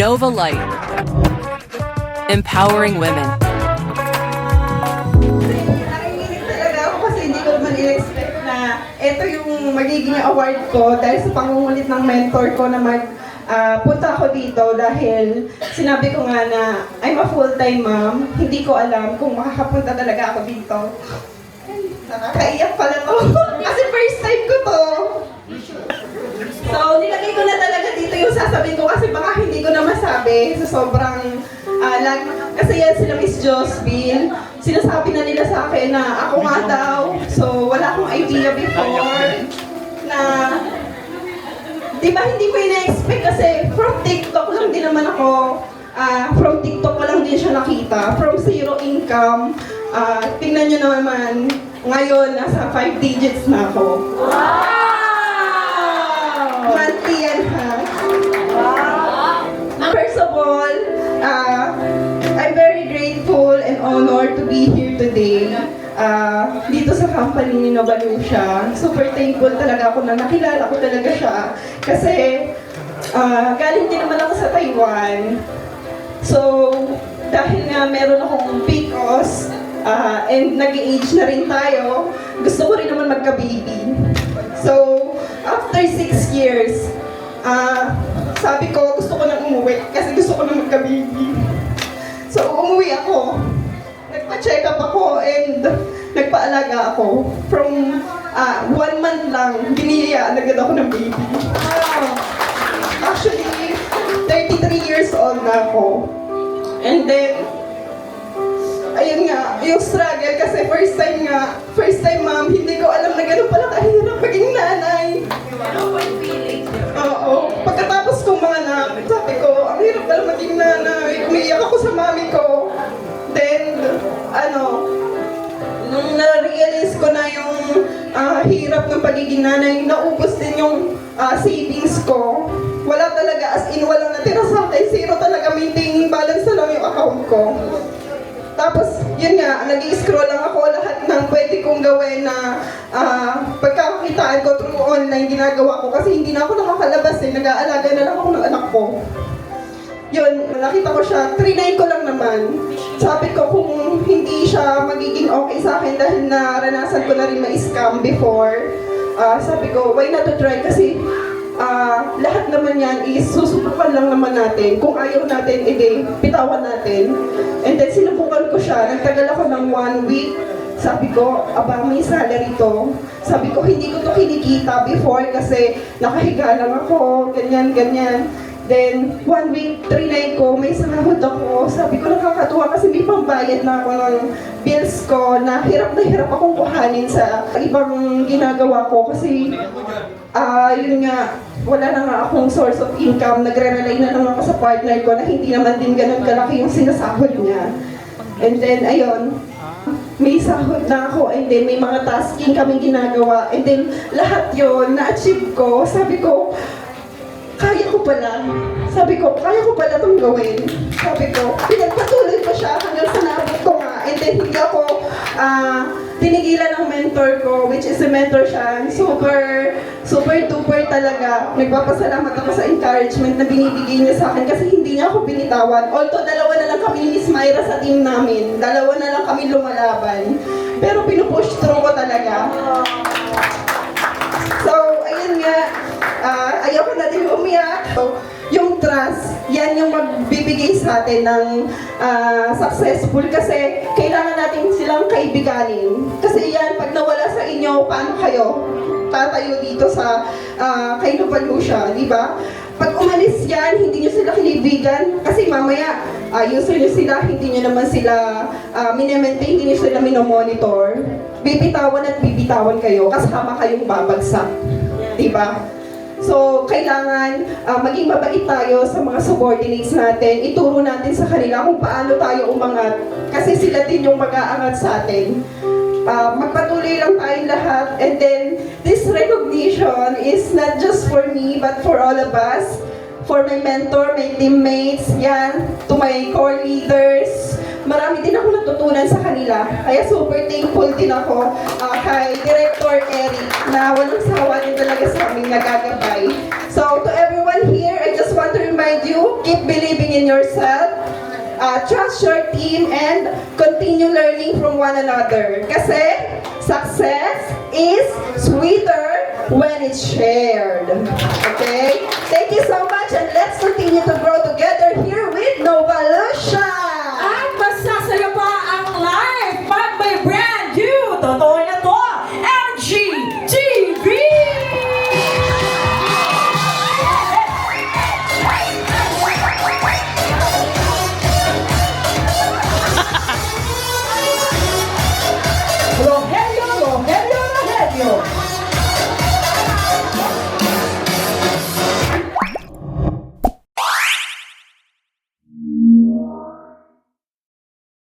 Innova Light. Empowering women. Nanginginig talaga ako kasi hindi ko naman in-expect na ito yung magiging award ko dahil sa pangungulit ng mentor ko na punta ako dito dahil sinabi ko nga na I'm a full-time mom. Hindi ko alam kung makakapunta talaga ako dito. Nakakaiyak pala to. Kasi first time ko to. So, nilagay ko na talaga dito yung sasabihin ko kasi baka hindi ko na masabi sa sobrang kasi yan sila Miss Josville. Sinasabi na nila sa akin na ako nga daw. So, wala akong idea before na di ba hindi ko ina-expect kasi from TikTok lang din naman ako. From TikTok ko lang din siya nakita. From zero income. Tingnan nyo naman, ngayon nasa 5 digits na ako. Wow! Monthly yan ha. Wow! First of all, I'm very grateful and honored to be here today. Dito sa company ni Nova Lucia. Super thankful talaga ako na nakilala ko talaga siya. Kasi galing din naman ako sa Taiwan. So, dahil nga meron akong PCOS, and nag-age na rin tayo, gusto ko rin naman magka-baby. So, after 6 years, sabi ko, gusto ko nang umuwi kasi gusto ko nang magka-baby. So, umuwi ako. Nagpa-check up ako and nagpaalaga ako. From 1 month lang, biniyayaan agad ako ng baby. Actually, 33 years old na ako. And then, ayun nga, yung struggle kasi first time ma'am, hindi ko alam na gano'n pala kahirap maging nanay. Oo. Pagkatapos kong mga anak, sabi ko, ang hirap pala maging nanay. Umiiyak ako sa mami ko. Then, nung na-realize ko na yung hirap ng pagiging nanay, naubos din yung savings ko. Wala talaga, as in, walang natira sa akin. Zero talaga, maintaining balance na lang yung account ko. Tapos, yun nga, nag-i-scroll lang ako lahat ng pwede kong gawin na pagkakakitaan ko through online ginagawa ko kasi hindi na ako nakakalabas eh, nag-aalaga na lang ako ng anak ko. Yun, nakita ko siya, trinay ko lang naman. Sabi ko kung hindi siya magiging okay sa akin dahil naranasan ko na rin ma-scam before, sabi ko, why not to try kasi lahat naman yan is susubukan lang naman natin. Kung ayaw natin, edi, bitawan natin. And then sinubukan ko siya. Nagtagal ako ng 1 week. Sabi ko, aba, may salary to. Sabi ko, hindi ko to kinikita before kasi nakahiga lang ako, ganyan, ganyan. Then, 1 week, trinay ko, may sahod ako. Sabi ko, nakakatuwa kasi may pambayad na ako ng bills ko na hirap akong kuhanin sa ibang ginagawa ko kasi yun nga, wala na nga akong source of income. Nagre-rely na lang ako sa partner ko na hindi naman din ganun kalaki yung sinasahod niya. And then, ayun, may sahod na ako and then may mga tasking kaming ginagawa. And then, lahat yun, na-achieve ko. Sabi ko, kaya ko pala. Sabi ko, kaya ko pala itong gawin. Sabi ko, pinagpatuloy ko siya hanggang sa naabot ko nga. And then, hindi ako tinigilan ng mentor ko, which is a mentor siya. Super duper talaga. Nagpapasalamat ako sa encouragement na binibigay niya sa akin kasi hindi niya ako binitawan. Although, dalawa na lang kami ni Miss Myra sa team namin. Dalawa na lang kami lumalaban. Pero pinupush through ko talaga. So, ayun nga. Ayaw ko na din umiyak. So, yung trust, yan yung magbibigay sa atin ng successful kasi kailangan natin silang kaibiganin. Kasi yan, pag nawala sa inyo, paano kayo tatayo dito sa kay Nova Lucia, di ba? Pag umalis yan, hindi nyo sila kinibigan kasi mamaya ayusin nyo sila, hindi nyo naman sila minimaintain, hindi nyo sila minomonitor. Bibitawan at bibitawan kayo, kasama kayong babagsak. Di ba? So, kailangan maging mabait tayo sa mga subordinates natin. Ituro natin sa kanila kung paano tayo umangat. Kasi sila din yung mag-aangat sa atin. Magpatuloy lang tayong lahat. And then, this recognition is not just for me, but for all of us. For my mentor, my teammates, yan, to my core leaders. Marami din ako natutunan sa kanila. Kaya super thankful din ako kay Director Eric na walang sawa din talaga sa aming nagagabay. So to everyone here, I just want to remind remind you, keep believing in yourself, trust your team, and continue learning from one another. Kasi success is sweeter when it's shared. Okay? Thank you so much, and let's continue to grow together here with Novalution.